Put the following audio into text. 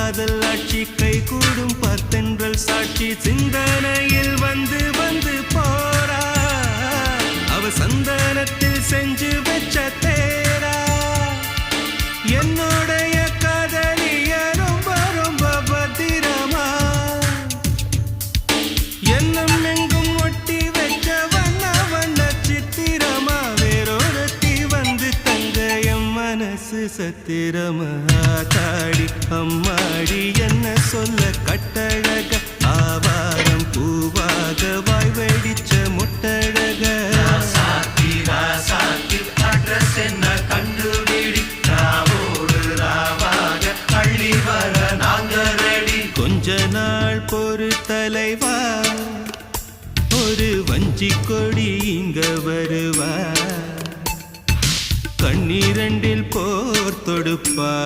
காதல் ஆட்சி கை கூடும் பார்த்தென்றல் சாட்சி சிந்தனையில் வந்து வந்து போறா அவ சந்தனத்தில் செஞ்சு வச்ச தேரா என்னுடைய காதலிய ரொம்ப ரொம்ப பத்திரமா என்னும் எங்கும் ஒட்டி வச்ச வண்ண வண்ண சித்திரமா வேறொருத்தி வந்து தங்க என் மனசு சத்திரமா தாடி அம்மாடி என்ன சொல்ல கட்டழக ஆவாரம் பூவாக வாய் வெடிச்ச முட்டழக அட்ரஸ் என்ன கண்டுபிடி ராவோடு ராவாக அள்ளி வர நாங்க ரெடி கொஞ்ச நாள் பொறு தலைவா ஒரு வஞ்சி கொடி இங்க வருவா கண்ணீரண்டில் போர் தொடுப்பா